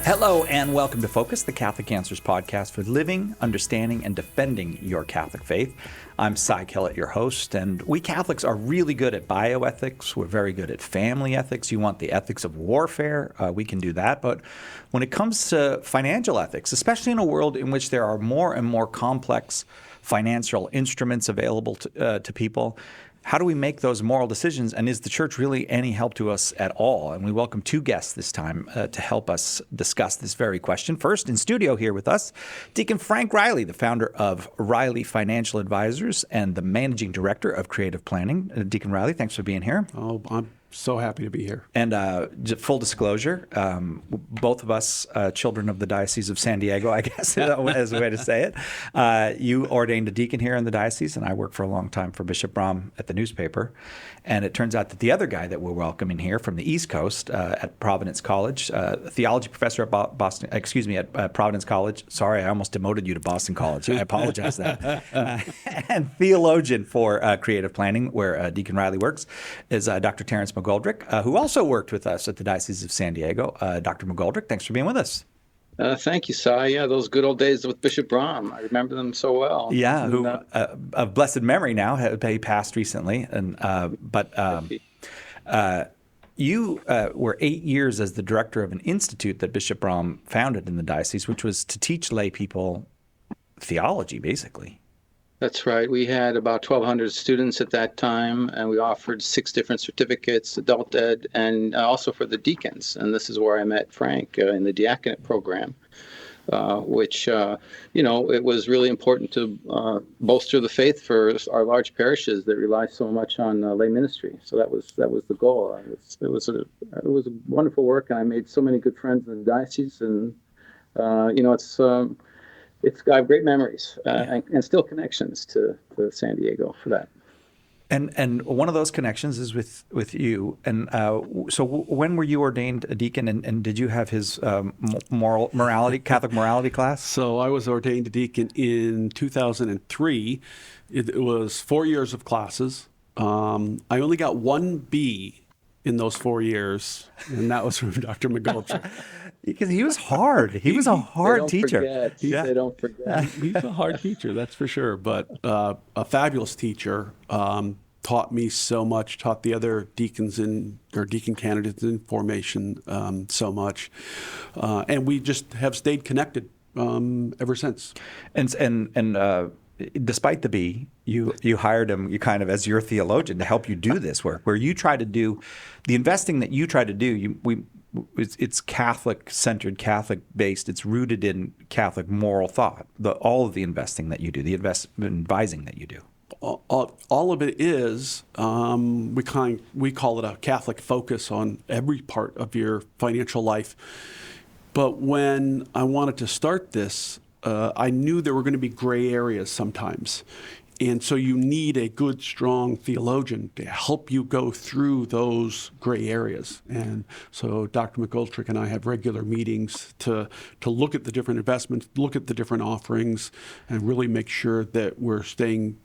Hello and welcome to Focus, the Catholic Answers podcast for living, understanding, and defending your Catholic faith. I'm Cy Kellett, your host, and we Catholics are really good at bioethics. We're very good at family ethics. You want the ethics of warfare, we can do that. But when it comes to financial ethics, especially in a world in which there are more and more complex financial instruments available to people, how do we make those moral decisions, and is the church really any help to us at all? And we welcome two guests this time to help us discuss this very question. First, in studio here with us, Deacon Frank Reilly, the founder of Reilly Financial Advisors and the managing director of creative planning. Deacon Reilly, thanks for being here. Oh, I'm so happy to be here. And full disclosure, both of us children of the Diocese of San Diego, I guess is a way to say it. You ordained a deacon here in the diocese, and I worked for a long time for Bishop Brom at the newspaper. And it turns out that the other guy that we're welcoming here from the East Coast at Providence College, theology professor at Providence College. Sorry, I almost demoted you to Boston College. I apologize for that. And theologian for creative planning, where Deacon Reilly works, is Dr. Terence McGoldrick, who also worked with us at the Diocese of San Diego. Dr. McGoldrick, thanks for being with us. Thank you, Cy. Yeah, those good old days with Bishop Brom. I remember them so well. Yeah, who of blessed memory now. He passed recently, and you were 8 years as the director of an institute that Bishop Brom founded in the diocese, which was to teach lay people theology, basically. That's right. We had about 1,200 students at that time, and we offered 6 different certificates, adult ed, and also for the deacons. And this is where I met Frank in the diaconate program, which, it was really important to bolster the faith for our large parishes that rely so much on lay ministry. So that was the goal. It was a wonderful work, and I made so many good friends in the diocese, and I have great memories and still connections to San Diego for that. And one of those connections is with you. And so when were you ordained a deacon, and did you have his Catholic morality class? So I was ordained a deacon in 2003. It was 4 years of classes. I only got 1 B in those 4 years, and that was from Dr. McGoldrick. Because he was hard. He was a hard teacher. They don't forget. He's a hard teacher, that's for sure, but a fabulous teacher. Taught me so much, taught the other deacons or deacon candidates in formation so much. And we just have stayed connected ever since. And despite the B, you hired him, you kind of as your theologian to help you do this work, where you try to do the investing that you try to do. It's Catholic-centered, Catholic-based. It's rooted in Catholic moral thought. All of the investing that you do, the investment advising that you do. All of it is, we call it a Catholic focus on every part of your financial life. But when I wanted to start this, I knew there were going to be gray areas sometimes. And so you need a good, strong theologian to help you go through those gray areas. And so Dr. McGoldrick and I have regular meetings to look at the different investments, look at the different offerings, and really make sure that we're staying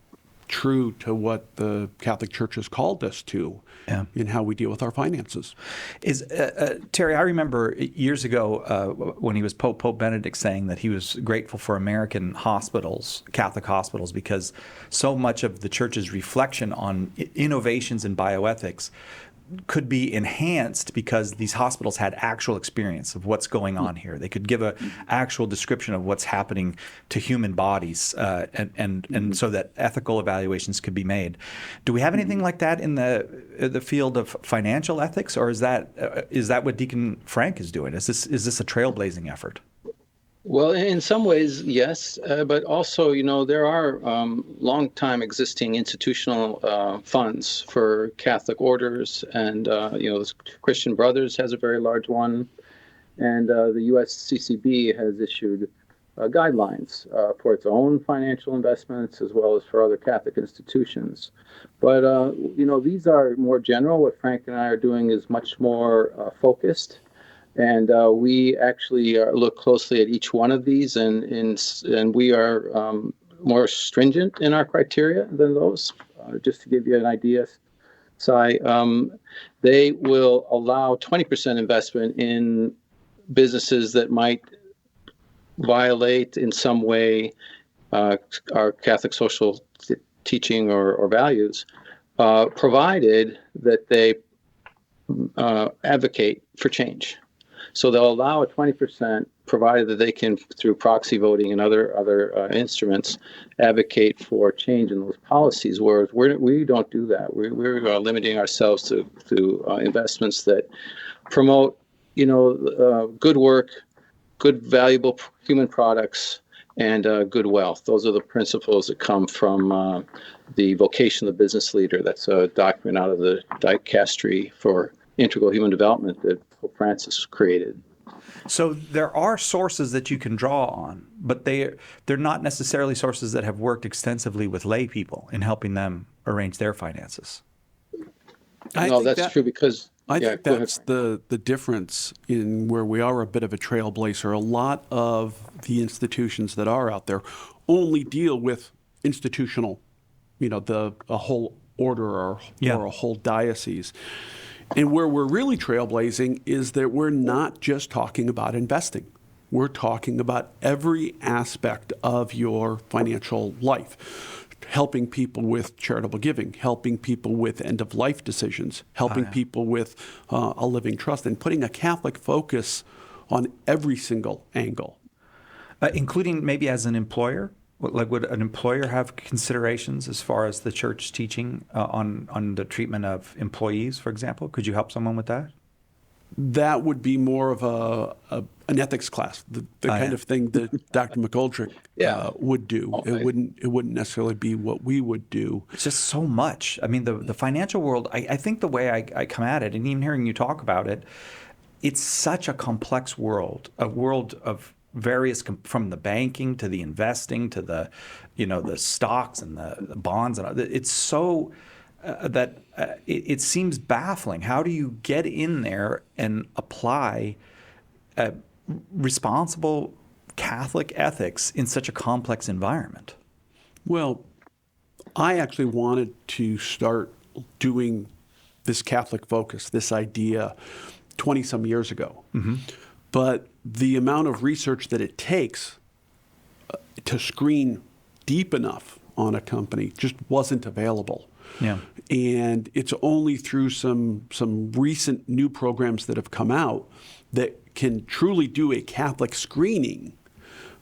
true to what the Catholic Church has called us to in how we deal with our finances. Terry, I remember years ago when he was Pope Benedict saying that he was grateful for American hospitals, Catholic hospitals, because so much of the Church's reflection on innovations in bioethics could be enhanced because these hospitals had actual experience of what's going on here. They could give an actual description of what's happening to human bodies, and so that ethical evaluations could be made. Do we have anything like that in the field of financial ethics, or is that what Deacon Frank is doing? Is this a trailblazing effort? Well, in some ways, yes, but also, there are long-time existing institutional funds for Catholic orders, and Christian Brothers has a very large one, and the USCCB has issued guidelines for its own financial investments as well as for other Catholic institutions. But these are more general. What Frank and I are doing is much more focused. And we actually look closely at each one of these, and we are more stringent in our criteria than those. Just to give you an idea, Cy, they will allow 20% investment in businesses that might violate in some way our Catholic social teaching or values, provided that they advocate for change. So they'll allow a 20%, provided that they can, through proxy voting and other instruments, advocate for change in those policies. Whereas we don't do that. We're limiting ourselves to investments that promote, good work, good, valuable human products, and good wealth. Those are the principles that come from the vocation of the business leader. That's a document out of the Dicastery for Integral Human Development that Pope Francis created. So there are sources that you can draw on, but they're not necessarily sources that have worked extensively with lay people in helping them arrange their finances. No, that's true because... I think that's the difference in where we are a bit of a trailblazer. A lot of the institutions that are out there only deal with institutional, a whole order or a whole diocese. And where we're really trailblazing is that we're not just talking about investing. We're talking about every aspect of your financial life. Helping people with charitable giving, helping people with end-of-life decisions, helping people with a living trust, and putting a Catholic focus on every single angle. Including maybe as an employer? Like, would an employer have considerations as far as the church teaching on the treatment of employees, for example? Could you help someone with that? That would be more of an ethics class, the kind of thing that Dr. McGoldrick would do. It wouldn't necessarily be what we would do. It's just so much. I mean, the financial world, I think the way I come at it, and even hearing you talk about it, it's such a complex world, a world of various, from the banking to the investing to the, the stocks and the bonds. And it's so... that it seems baffling. How do you get in there and apply responsible Catholic ethics in such a complex environment? Well, I actually wanted to start doing this Catholic focus, this idea, 20-some years ago. Mm-hmm. But the amount of research that it takes to screen deep enough on a company just wasn't available. Yeah. And it's only through some recent new programs that have come out that can truly do a Catholic screening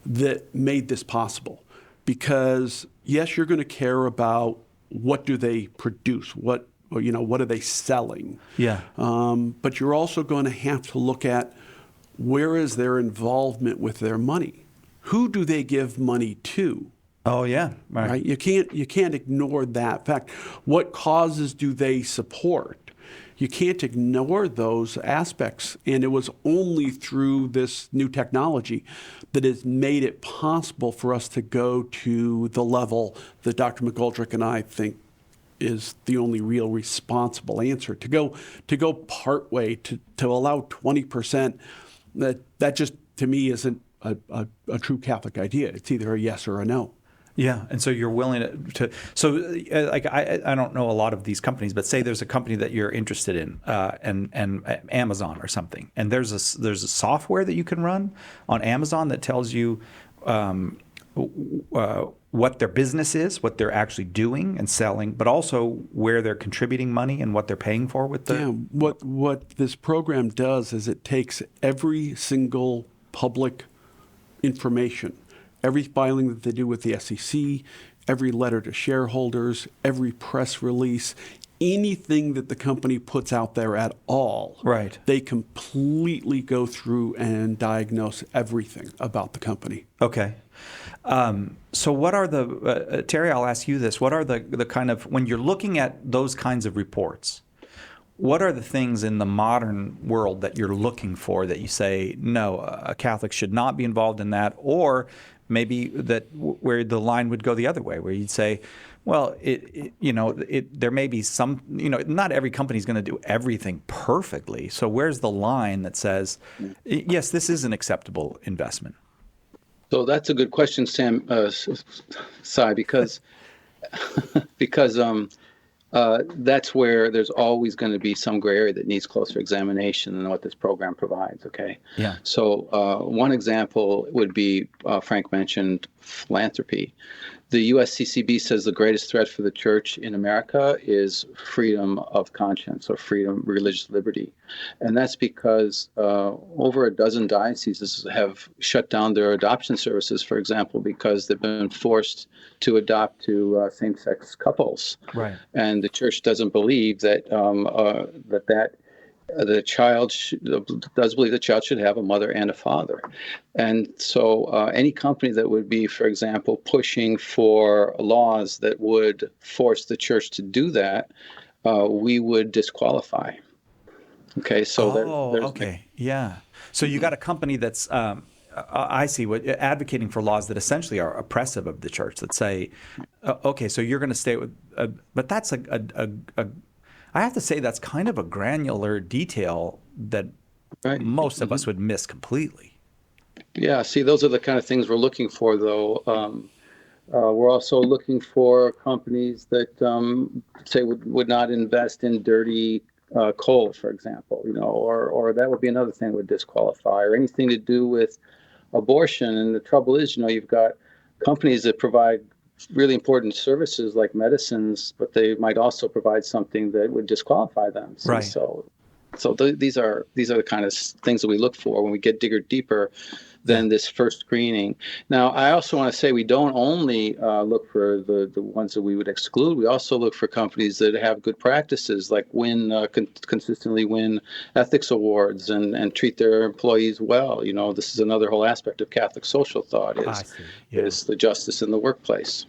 that made this possible. Because yes, you're going to care about what do they produce, what are they selling. Yeah. But you're also going to have to look at where is their involvement with their money. Who do they give money to? Oh yeah, right. You can't ignore that fact. What causes do they support? You can't ignore those aspects. And it was only through this new technology that has made it possible for us to go to the level that Dr. McGoldrick and I think is the only real responsible answer. To go partway to allow 20%. That just to me isn't a true Catholic idea. It's either a yes or a no. Yeah, and so you're willing to so like I don't know a lot of these companies, but say there's a company that you're interested in, and Amazon or something, and there's a software that you can run on Amazon that tells you what their business is, what they're actually doing and selling, but also where they're contributing money and what they're paying for with the... Yeah, what this program does is it takes every single public information, every filing that they do with the SEC, every letter to shareholders, every press release, anything that the company puts out there at all. Right. They completely go through and diagnose everything about the company. Okay. So what are the, Terry, I'll ask you this, what are the kind of, when you're looking at those kinds of reports, what are the things in the modern world that you're looking for that you say, no, a Catholic should not be involved in that, or maybe that where the line would go the other way, where you'd say, well, there may be some, not every company is going to do everything perfectly. So where's the line that says, yes, this is an acceptable investment? So that's a good question, Sam, Cy, because that's where there's always going to be some gray area that needs closer examination than what this program provides. Okay. Yeah. So one example would be Frank mentioned philanthropy. The USCCB says the greatest threat for the church in America is freedom of conscience or freedom, religious liberty. And that's because over a dozen dioceses have shut down their adoption services, for example, because they've been forced to adopt to same-sex couples. Right. And the church doesn't believe that the child does believe the child should have a mother and a father. And so any company that would be, for example, pushing for laws that would force the church to do that, we would disqualify. Okay, so there's okay. Yeah. So you got a company that's, I see, advocating for laws that essentially are oppressive of the church, that say, okay, so you're going to stay with, but that's I have to say that's kind of a granular detail that most of us would miss completely. Yeah, see, those are the kind of things we're looking for, though. We're also looking for companies that say would not invest in dirty coal, for example, or that would be another thing that would disqualify, or anything to do with abortion. And the trouble is, you've got companies that provide really important services like medicines, but they might also provide something that would disqualify them. Right. So these are the kind of things that we look for when we get deeper than this first screening. Now, I also want to say we don't only look for the ones that we would exclude. We also look for companies that have good practices, like consistently win ethics awards and treat their employees well. This is another whole aspect of Catholic social thought is the justice in the workplace.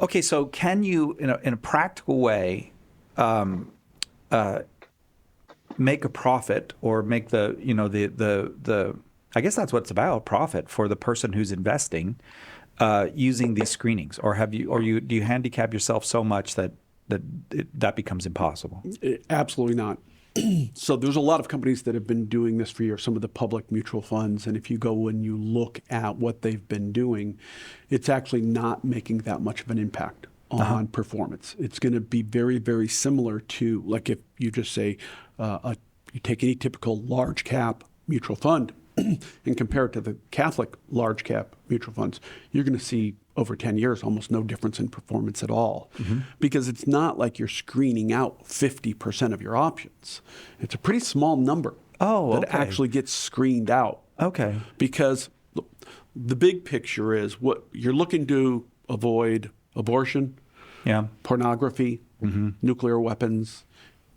Okay, so can you, in a practical way, make a profit or make the I guess that's what it's about, profit for the person who's investing using these screenings, or do you handicap yourself so much that becomes impossible? Absolutely not. So there's a lot of companies that have been doing this for years, some of the public mutual funds, and if you go and you look at what they've been doing, it's actually not making that much of an impact on performance. It's going to be very, very similar to, like, if you just say, you take any typical large cap mutual fund and compare it to the Catholic large cap mutual funds, you're going to see over 10 years almost no difference in performance at all. Because it's not like you're screening out 50% of your options. It's a pretty small number that actually gets screened out. Okay. Because the big picture is what you're looking to avoid: abortion, pornography, nuclear weapons,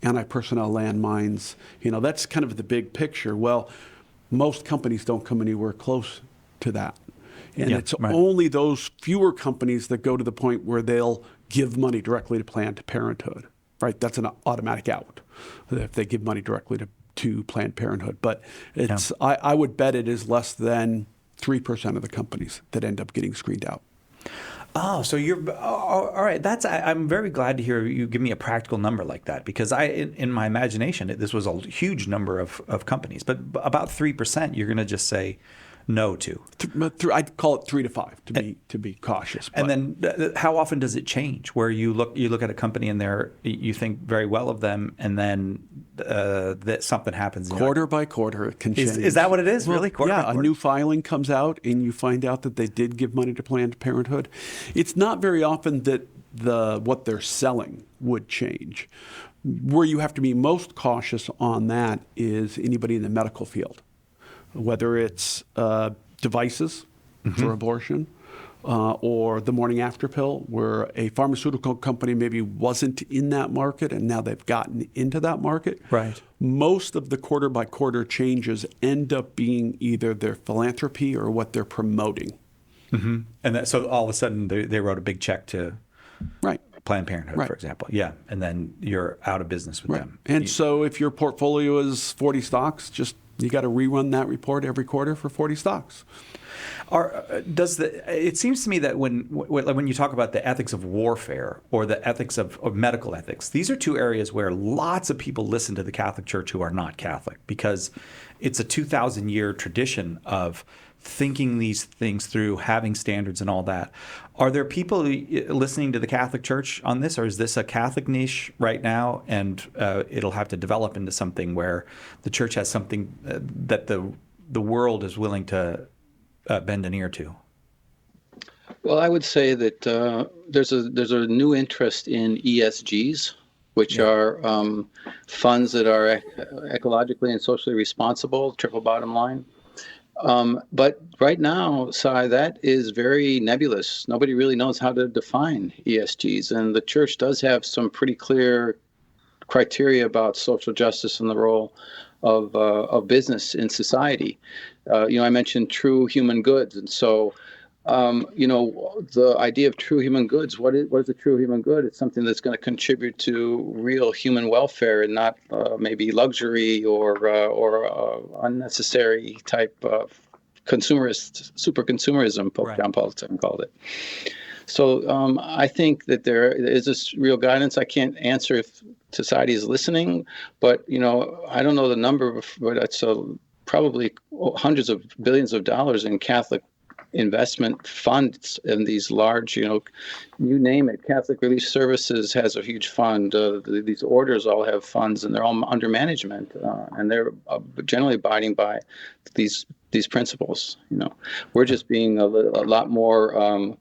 anti-personnel landmines. That's kind of the big picture. Well, most companies don't come anywhere close to that. And it's only those fewer companies that go to the point where they'll give money directly to Planned Parenthood, right? That's an automatic out if they give money directly to Planned Parenthood. But it's I would bet it is less than 3% of the companies that end up getting screened out. Oh, so all right. I'm very glad to hear you give me a practical number like that, because in my imagination, this was a huge number of companies, but about 3% you're going to just say no to. I'd call it 3 to 5 to be cautious. And then how often does it change? Where you look at a company and you think very well of them, and then that something happens. Quarter by quarter, it can change. Is that what it is? Well, really? Quarter by quarter? A new filing comes out and you find out that they did give money to Planned Parenthood. It's not very often that what they're selling would change. Where you have to be most cautious on that is anybody in the medical field, whether it's devices for abortion, or the morning after pill, where a pharmaceutical company maybe wasn't in that market and now they've gotten into that market. Right. Most of the quarter by quarter changes end up being either their philanthropy or what they're promoting. And so all of a sudden they wrote a big check to Planned Parenthood, for example. Yeah. And then you're out of business with them. And so if your portfolio is 40 stocks, you got to rerun that report every quarter for 40 stocks. It seems to me that when you talk about the ethics of warfare or the ethics of medical ethics, these are two areas where lots of people listen to the Catholic Church who are not Catholic, because it's a 2,000-year tradition of thinking these things through, having standards and all that. Are there people listening to the Catholic Church on this, or is this a Catholic niche right now, and it'll have to develop into something where the church has something that the world is willing to bend an ear to? Well, I would say that there's a new interest in ESGs, which are funds that are ecologically and socially responsible, triple bottom line. But right now, Sai, that is very nebulous. Nobody really knows how to define ESGs, and the church does have some pretty clear criteria about social justice and the role of business in society. I mentioned true human goods, and so the idea of true human goods. What is a true human good? It's something that's going to contribute to real human welfare and not maybe luxury or unnecessary type of super consumerism. Pope John Paul II called it. So I think that there is this real guidance. I can't answer if society is listening, but I don't know the number, but it's probably hundreds of billions of dollars in Catholic investment funds in these large, you name it. Catholic Relief Services has a huge fund. These orders all have funds, and they're all under management, and they're generally abiding by these principles. We're just being a lot more.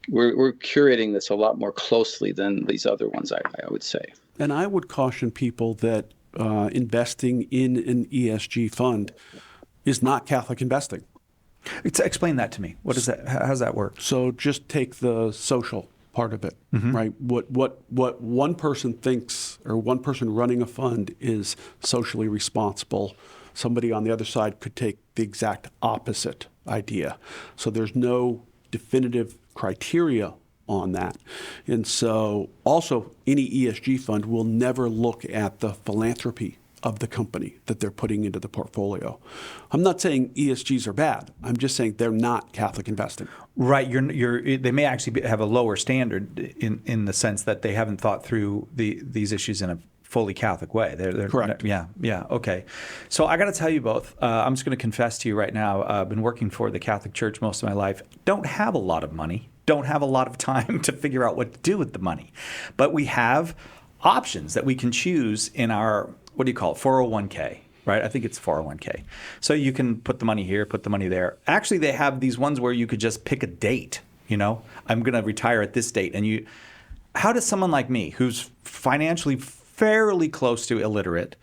We're curating this a lot more closely than these other ones, I would say. And I would caution people that investing in an ESG fund is not Catholic investing. Explain that to me. What is that? How does that work? So just take the social part of it, right? What one person thinks, or one person running a fund is socially responsible, somebody on the other side could take the exact opposite idea. So there's no definitive criteria on that. And so also any ESG fund will never look at the philanthropy of the company that they're putting into the portfolio. I'm not saying ESGs are bad. I'm just saying they're not Catholic investing. Right. They may actually have a lower standard in the sense that they haven't thought through these issues in a fully Catholic way. They're correct. Yeah. Okay. So I got to tell you both. I'm just going to confess to you right now. I've been working for the Catholic Church most of my life. Don't have a lot of money. Don't have a lot of time to figure out what to do with the money. But we have options that we can choose in our, what do you call it, 401k, right? I think it's 401k. So you can put the money here, put the money there. Actually, they have these ones where you could just pick a date, I'm going to retire at this date. And how does someone like me, who's financially fairly close to illiterate,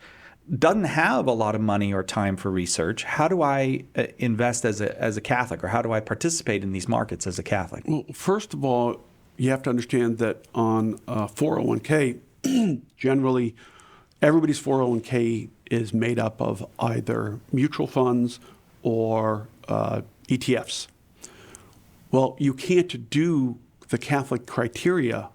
doesn't have a lot of money or time for research, how do I invest as a Catholic, or how do I participate in these markets as a Catholic? Well, first of all, you have to understand that on 401k, generally, everybody's 401k is made up of either mutual funds or ETFs. Well, you can't do the Catholic criteria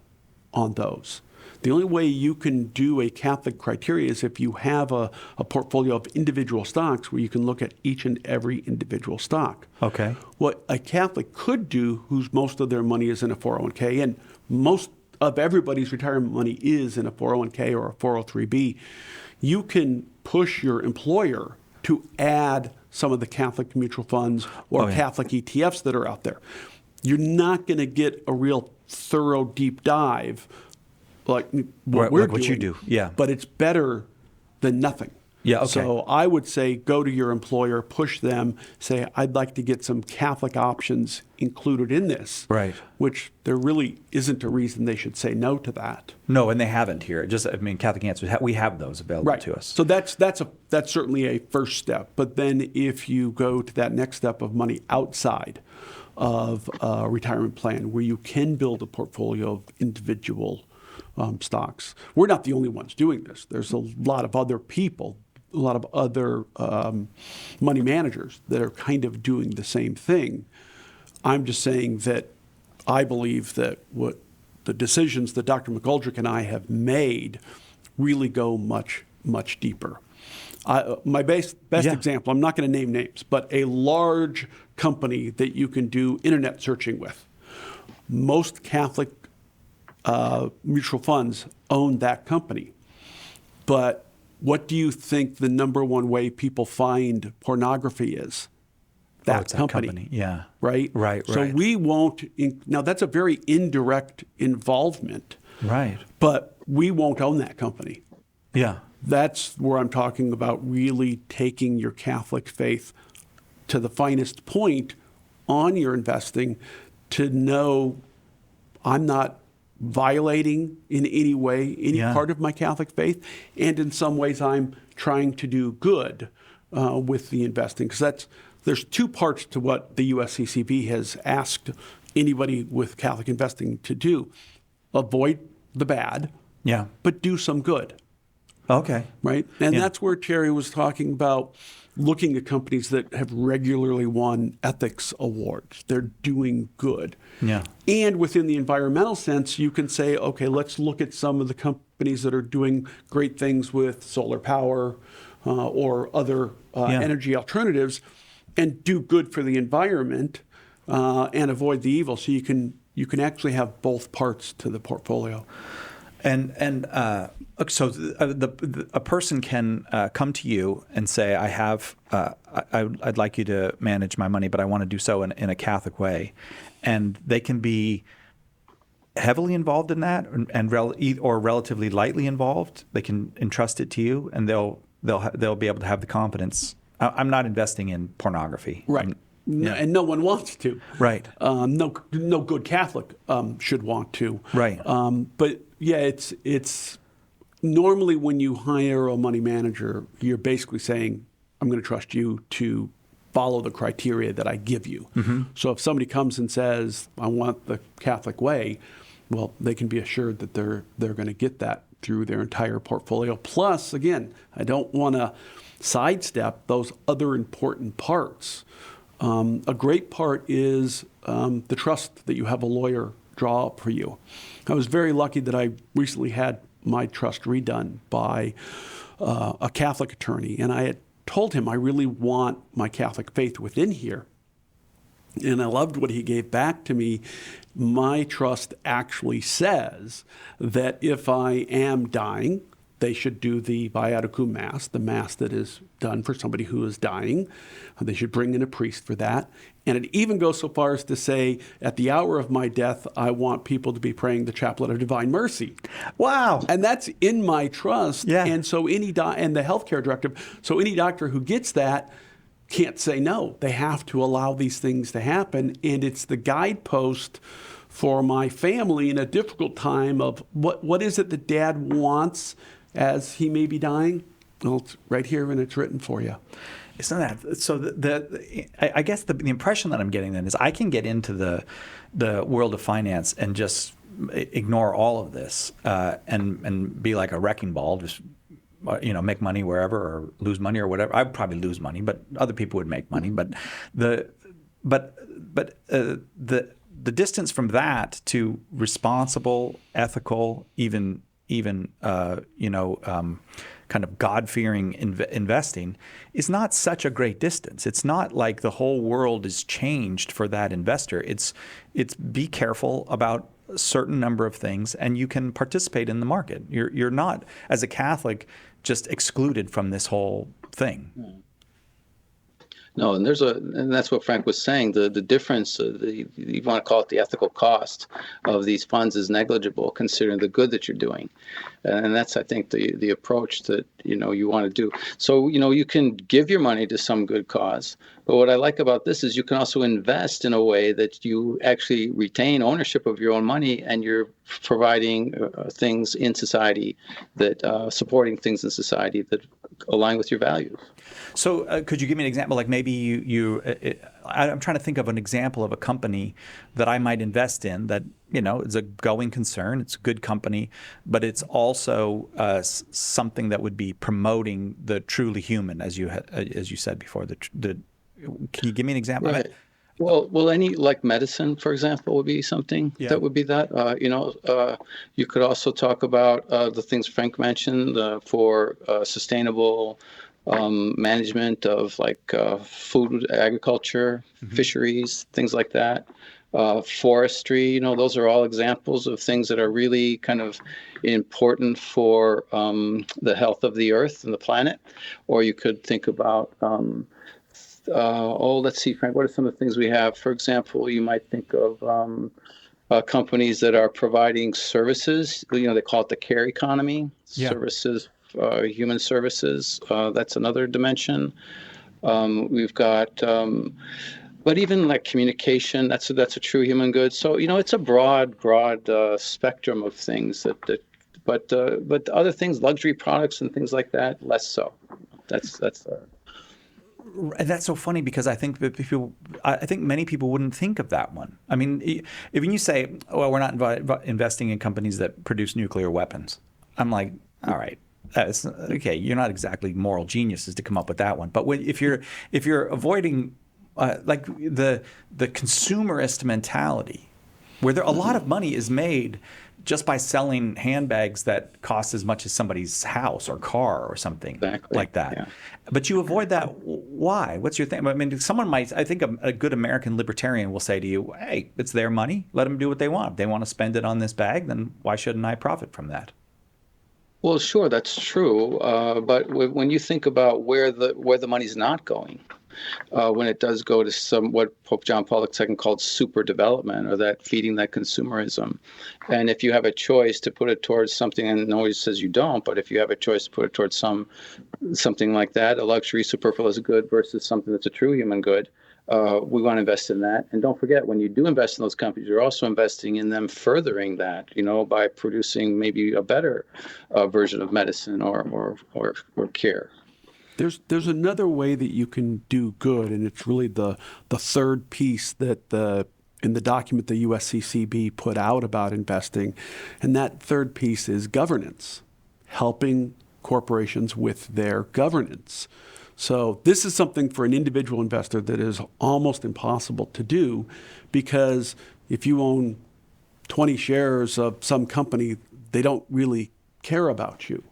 on those. The only way you can do a Catholic criteria is if you have a portfolio of individual stocks where you can look at each and every individual stock. Okay. What a Catholic could do, whose most of their money is in a 401k, and most of everybody's retirement money is in a 401k or a 403b, you can push your employer to add some of the Catholic mutual funds or Catholic ETFs that are out there. You're not going to get a real thorough deep dive like what we're doing. You do, yeah. But it's better than nothing. Yeah, okay. So I would say go to your employer, push them, say, I'd like to get some Catholic options included in this. Right. Which there really isn't a reason they should say no to that. No, and they haven't here. Catholic Answers, we have those available to us. So that's certainly a first step. But then if you go to that next step of money outside of a retirement plan, where you can build a portfolio of individual stocks. We're not the only ones doing this. There's a lot of other people, a lot of other money managers that are kind of doing the same thing. I'm just saying that I believe that what the decisions that Dr. McGoldrick and I have made really go much, much deeper. My best example, I'm not going to name names, but a large company that you can do internet searching with. Most Catholic mutual funds own that company. But what do you think the number one way people find pornography is? that it's that company. Yeah. Right? Right, So right. we won't, now that's a very indirect involvement, Right. but we won't own that company. Yeah. That's where I'm talking about really taking your Catholic faith to the finest point on your investing to know I'm not violating in any way any Yeah. part of my Catholic faith, and in some ways I'm trying to do good with the investing, because there's two parts to what the USCCB has asked anybody with Catholic investing to do: avoid the bad, Yeah. but do some good. Okay. Right, and Yeah. that's where Terry was talking about looking at companies that have regularly won ethics awards. They're doing good. Yeah. And within the environmental sense, you can say, okay, let's look at some of the companies that are doing great things with solar power or other energy alternatives, and do good for the environment and avoid the evil. So you can actually have both parts to the portfolio. So a person can come to you and say, "I have, I'd like you to manage my money, but I want to do so in a Catholic way," and they can be heavily involved in that, or relatively lightly involved. They can entrust it to you, and they'll be able to have the confidence. I'm not investing in pornography, Right. And no one wants to. Right. No good Catholic should want to. Right. But yeah, it's normally when you hire a money manager, you're basically saying, I'm going to trust you to follow the criteria that I give you. Mm-hmm. So if somebody comes and says, I want the Catholic way, well, they can be assured that they're going to get that through their entire portfolio. Plus, again, I don't want to sidestep those other important parts. A great part is the trust that you have a lawyer draw up for you. I was very lucky that I recently had my trust redone by a Catholic attorney, and I had told him I really want my Catholic faith within here. And I loved what he gave back to me. My trust actually says that if I am dying, they should do the Viaticum Mass, the Mass that is done for somebody who is dying. They should bring in a priest for that. And it even goes so far as to say, at the hour of my death, I want people to be praying the Chaplet of Divine Mercy. Wow. And that's in my trust. Yeah. And so and the healthcare directive, so any doctor who gets that can't say no. They have to allow these things to happen. And it's the guidepost for my family in a difficult time of what is it that Dad wants as he may be dying? Well, it's right here and it's written for you. Isn't that so? I guess the impression that I'm getting then is I can get into the world of finance and just ignore all of this and be like a wrecking ball, just make money wherever or lose money or whatever. I'd probably lose money, but other people would make money. But the distance from that to responsible, ethical, even kind of God-fearing investing is not such a great distance. It's not like the whole world is changed for that investor. It's be careful about a certain number of things, and you can participate in the market. You're not, as a Catholic, just excluded from this whole thing. No, and that's what Frank was saying. The difference, you want to call it the ethical cost of these funds, is negligible considering the good that you're doing, and that's, I think, the approach that you want to do. So you can give your money to some good cause, but what I like about this is you can also invest in a way that you actually retain ownership of your own money, and you're providing things in society that supporting things in society that align with your values. So could you give me an example? Like maybe I'm trying to think of an example of a company that I might invest in that, is a going concern. It's a good company, but it's also something that would be promoting the truly human, as you said before. Can you give me an example? Right. Well, any like medicine, for example, would be something that would be that. You could also talk about the things Frank mentioned for sustainable management of like food, agriculture, fisheries, things like that. Forestry, those are all examples of things that are really kind of important for the health of the earth and the planet. Or you could think about let's see, Frank, what are some of the things we have? For example, you might think of companies that are providing services. They call it the care economy, Yeah. services, human services. That's another dimension. We've got, but even like communication, that's a true human good. So it's a broad spectrum of things but other things, luxury products and things like that, less so. That's That's so funny because I think many people wouldn't think of that one. I mean, if you say, "Well, we're not investing in companies that produce nuclear weapons," I'm like, "All right, okay, you're not exactly moral geniuses to come up with that one." But if you're avoiding like the consumerist mentality, where a lot of money is made just by selling handbags that cost as much as somebody's house or car or something like that. Yeah. But you avoid that. Why? What's your thing? I mean, I think a good American libertarian will say to you, hey, it's their money. Let them do what they want. If they want to spend it on this bag, then why shouldn't I profit from that? Well, sure, that's true. But when you think about where the money's not going, when it does go to what Pope John Paul II called super development, or that feeding that consumerism, and if you have a choice to put it towards something, and nobody says you don't, but if you have a choice to put it towards something like that, a luxury superfluous good versus something that's a true human good, we want to invest in that. And don't forget, when you do invest in those companies, you're also investing in them furthering that, by producing maybe a better version of medicine or care. There's another way that you can do good, and it's really the third piece that in the document the USCCB put out about investing, and that third piece is governance, helping corporations with their governance. So this is something for an individual investor that is almost impossible to do, because if you own 20 shares of some company, they don't really care about you.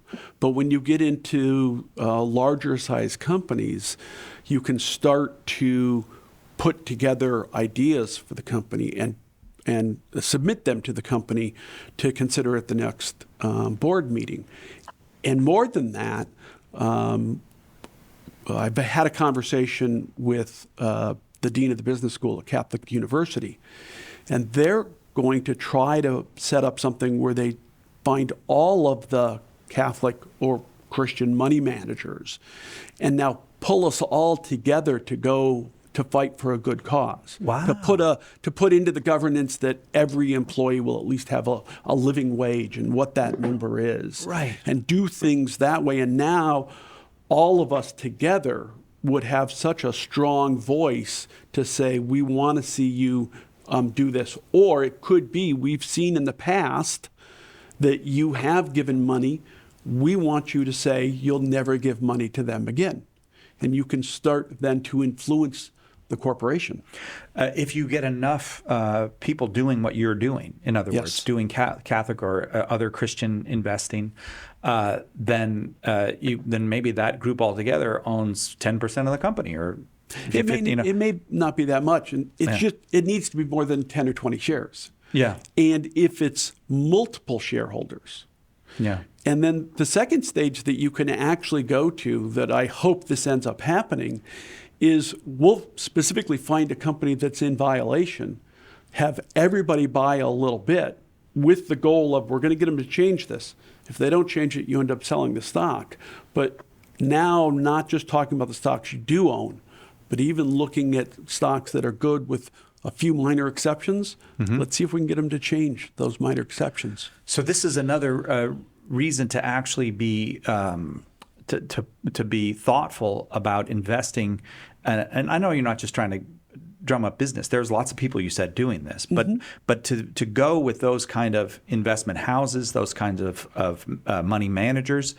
But when you get into larger size companies, you can start to put together ideas for the company and submit them to the company to consider at the next board meeting. And more than that, I've had a conversation with the dean of the business school at Catholic University, and they're going to try to set up something where they find all of the Catholic or Christian money managers and now pull us all together to go to fight for a good cause. Wow. To put into the governance that every employee will at least have a living wage and what that number is. Right. And do things that way. And now all of us together would have such a strong voice to say, we want to see you do this. Or it could be, we've seen in the past that you have given money. We want you to say you'll never give money to them again. And you can start then to influence the corporation. If you get enough people doing what you're doing, in other words, doing Catholic or other Christian investing, then maybe that group altogether owns 10% of the company, or it may not be that much, and it needs to be more than 10 or 20 shares. Yeah. And if it's multiple shareholders. Yeah. And then the second stage that you can actually go to, that I hope this ends up happening, is we'll specifically find a company that's in violation, have everybody buy a little bit with the goal of, we're going to get them to change this. If they don't change it, you end up selling the stock. But now, not just talking about the stocks you do own, but even looking at stocks that are good with a few minor exceptions. Mm-hmm. Let's see if we can get them to change those minor exceptions. So this is another reason to actually be to be thoughtful about investing. And I know you're not just trying to drum up business. There's lots of people, you said, doing this, but to go with those kind of investment houses, those kinds of money managers,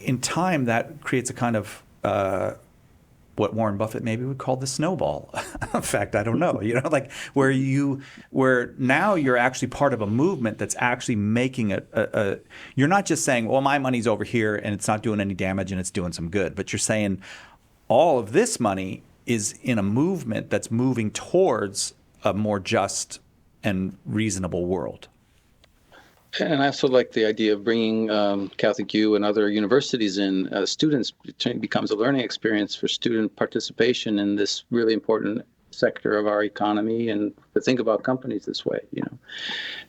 in time that creates a kind of what Warren Buffett maybe would call the snowball effect. I don't know, like where now you're actually part of a movement that's actually making you're not just saying, well, my money's over here and it's not doing any damage and it's doing some good, but you're saying all of this money is in a movement that's moving towards a more just and reasonable world. And I also like the idea of bringing Catholic U and other universities in. Students, it becomes a learning experience for student participation in this really important sector of our economy, and to think about companies this way,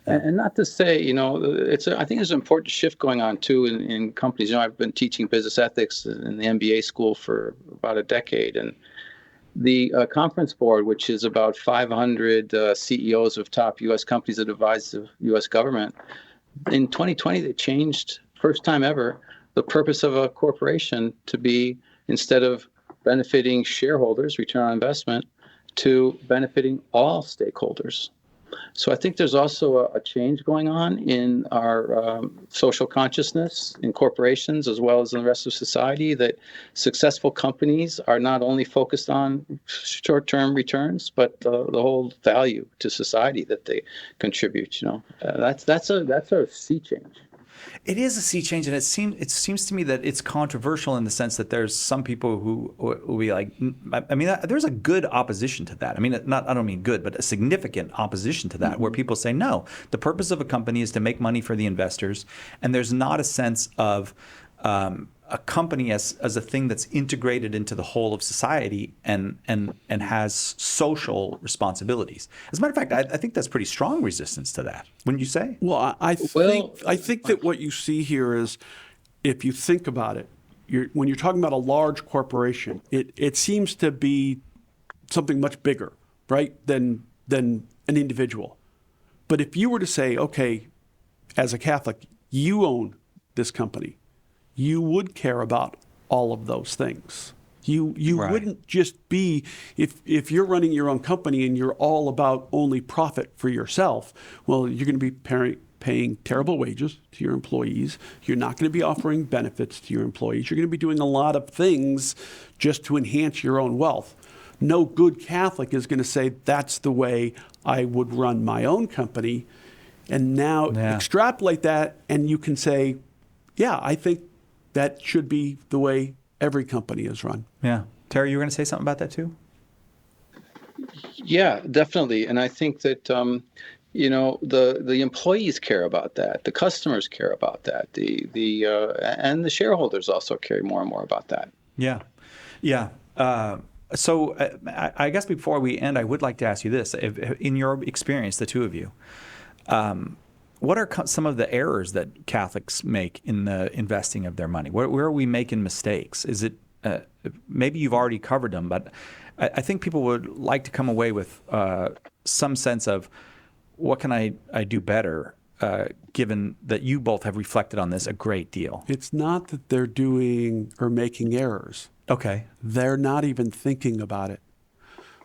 And not to say, I think there's an important shift going on too in companies. I've been teaching business ethics in the MBA school for about a decade, and the conference board, which is about 500 CEOs of top U.S. companies that advise the U.S. government, in 2020, they changed, first time ever, the purpose of a corporation to be, instead of benefiting shareholders, return on investment, to benefiting all stakeholders. So I think there's also a change going on in our social consciousness in corporations as well as in the rest of society, that successful companies are not only focused on short-term returns, but the whole value to society that they contribute. That's a sea change. It is a sea change, and it seems to me that it's controversial in the sense that there's some people who will be like, I mean, there's a good opposition to that. I mean, I don't mean good, but a significant opposition to that, where people say, no, the purpose of a company is to make money for the investors, and there's not a sense of a company as a thing that's integrated into the whole of society and has social responsibilities. As a matter of fact, I think that's pretty strong resistance to that, wouldn't you say? Well, I think that what you see here is, if you think about it, when you're talking about a large corporation, it seems to be something much bigger, right, than an individual. But if you were to say, okay, as a Catholic, you own this company, you would care about all of those things. You Right. wouldn't just be, if you're running your own company and you're all about only profit for yourself, well, you're going to be paying terrible wages to your employees. You're not going to be offering benefits to your employees. You're going to be doing a lot of things just to enhance your own wealth. No good Catholic is going to say, that's the way I would run my own company. And now extrapolate that, and you can say, yeah, I think that should be the way every company is run. Yeah. Terry, you were going to say something about that too? Yeah, definitely. And I think that, the employees care about that. The customers care about that. And the shareholders also care more and more about that. Yeah. Yeah. So I guess before we end, I would like to ask you this. In your experience, the two of you, what are some of the errors that Catholics make in the investing of their money? Where are we making mistakes? Is it maybe you've already covered them, but I think people would like to come away with some sense of what can I do better, given that you both have reflected on this a great deal. It's not that they're doing or making errors. Okay. They're not even thinking about it.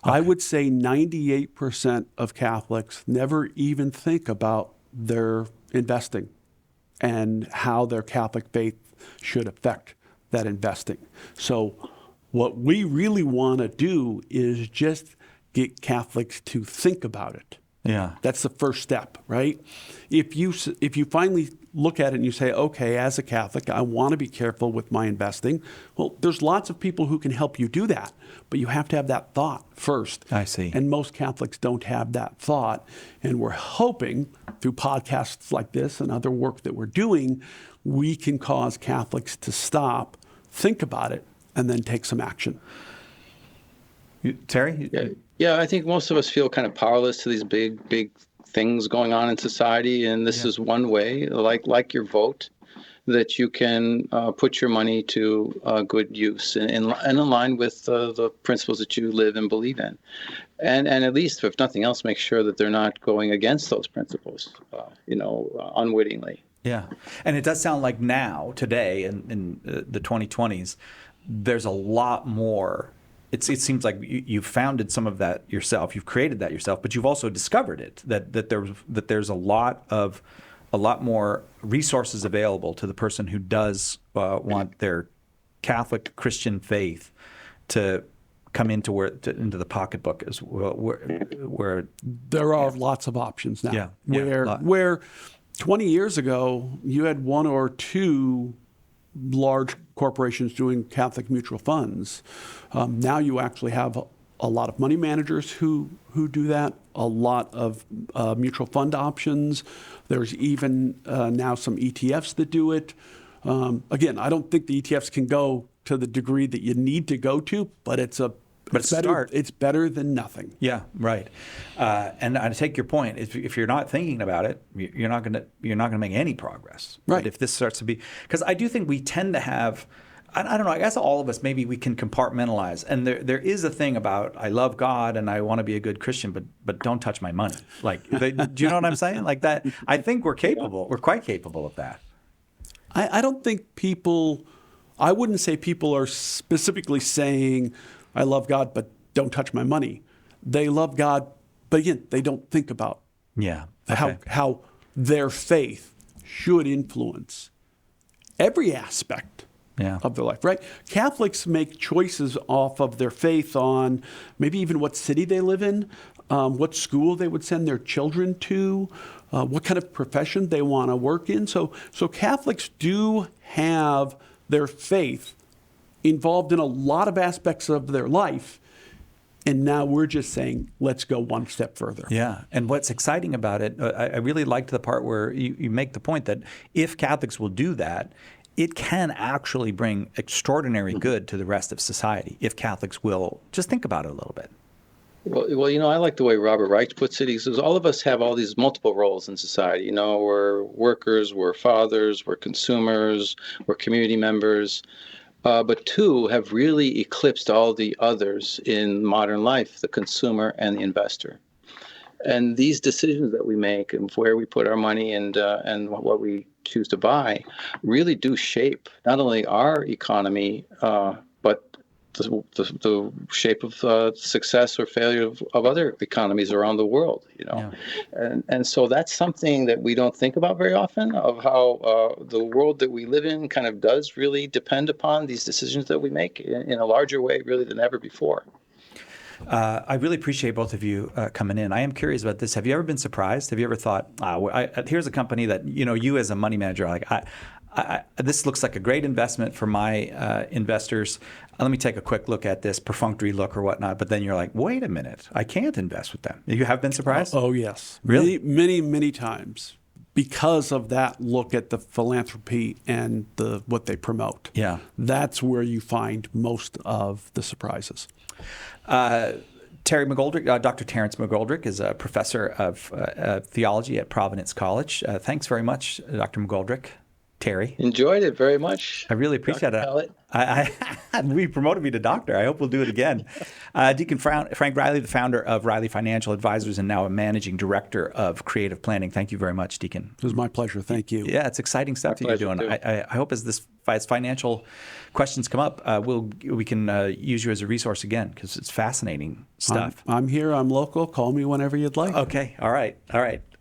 Okay. I would say 98% of Catholics never even think about their investing and how their Catholic faith should affect that investing. So what we really want to do is just get Catholics to think about it. Yeah. That's the first step, right? If you finally look at it and you say, okay, as a Catholic, I want to be careful with my investing. Well, there's lots of people who can help you do that, but you have to have that thought first. I see. And most Catholics don't have that thought. And we're hoping through podcasts like this and other work that we're doing, we can cause Catholics to stop, think about it, and then take some action. Terry? Yeah, I think most of us feel kind of powerless to these big things going on in society, and this is one way, like your vote, that you can put your money to good use and in line with the principles that you live and believe in, and at least, if nothing else, make sure that they're not going against those principles, unwittingly. Yeah, and it does sound like now, today, in the 2020s, there's a lot more. It seems like you've founded some of that yourself. You've created that yourself, but you've also discovered it. That there's a lot more resources available to the person who does want their Catholic Christian faith to come into the pocketbook as well. Where there are lots of options now. Yeah. Where 20 years ago you had one or two large corporations doing Catholic mutual funds. Now you actually have a lot of money managers who do that, a lot of mutual fund options. There's even now some ETFs that do it. Again, I don't think the ETFs can go to the degree that you need to go to, but it's better. It's better than nothing. Yeah, right. And I take your point. If you're not thinking about it, you're not going to make any progress. Right. But if this starts to be, because I do think we tend to have, I don't know, I guess all of us, maybe we can compartmentalize. And there is a thing about, I love God and I want to be a good Christian, but don't touch my money. Like, do you know what I'm saying? Like that, I think we're quite capable of that. I don't think I wouldn't say people are specifically saying, I love God, but don't touch my money. They love God, but again, they don't think about how their faith should influence every aspect of their life, right? Catholics make choices off of their faith on maybe even what city they live in, what school they would send their children to, what kind of profession they want to work in. So Catholics do have their faith involved in a lot of aspects of their life. And now we're just saying, let's go one step further. Yeah. And what's exciting about it, I really liked the part where you make the point that if Catholics will do that, it can actually bring extraordinary good to the rest of society if Catholics will just think about it a little bit. Well, I like the way Robert Reich puts it. He says all of us have all these multiple roles in society. We're workers, we're fathers, we're consumers, we're community members. But two have really eclipsed all the others in modern life, the consumer and the investor. And these decisions that we make and where we put our money and what we choose to buy really do shape not only our economy, but the shape of success or failure of other economies around the world, And so that's something that we don't think about very often, of how the world that we live in kind of does really depend upon these decisions that we make in a larger way really than ever before. I really appreciate both of you coming in. I am curious about this. Have you ever been surprised? Have you ever thought, here's a company that, you as a money manager, like, this looks like a great investment for my investors. Let me take a quick look at this, perfunctory look or whatnot. But then you're like, wait a minute, I can't invest with them. You have been surprised? Oh, yes. Really? Many, many times because of that look at the philanthropy and what they promote. Yeah. That's where you find most of the surprises. Terry McGoldrick, Dr. Terence McGoldrick is a professor of theology at Providence College. Thanks very much, Dr. McGoldrick. Terry. Enjoyed it very much. I really appreciate it. We promoted me to doctor. I hope we'll do it again. Deacon Frank Reilly, the founder of Reilly Financial Advisors and now a managing director of creative planning. Thank you very much, Deacon. It was my pleasure. Thank you. Yeah, it's exciting stuff that you're doing. I hope as financial questions come up, we can use you as a resource again because it's fascinating stuff. I'm here. I'm local. Call me whenever you'd like. Okay. All right.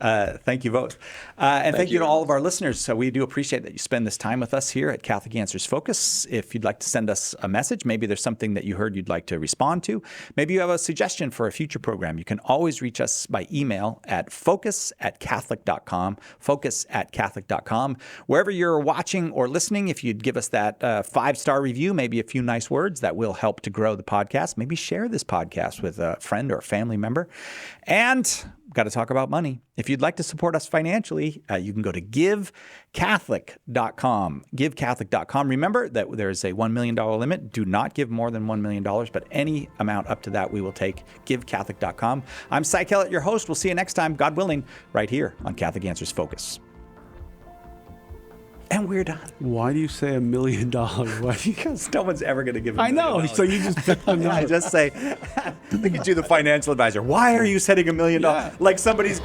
Thank you both. And thank you to all of our listeners. So we do appreciate that you spend this time with us here at Catholic Answers Focus. If you'd like to send us a message, maybe there's something that you heard you'd like to respond to. Maybe you have a suggestion for a future program. You can always reach us by email at focus@catholic.com, focus@catholic.com. Wherever you're watching or listening, if you'd give us that 5-star review, maybe a few nice words, that will help to grow the podcast. Maybe share this podcast with a friend or a family member. And got to talk about money. If you'd like to support us financially, you can go to givecatholic.com. Givecatholic.com. Remember that there's a $1 million limit. Do not give more than $1 million, but any amount up to that we will take. Givecatholic.com. I'm Cy Kellett, your host. We'll see you next time, God willing, right here on Catholic Answers Focus. And we're done. Why do you say $1 million? Because no one's ever going to give $1 million. I know. So you just pick a number. I just say, look at you, the financial advisor. Why are you setting $1 million? Yeah. Like somebody's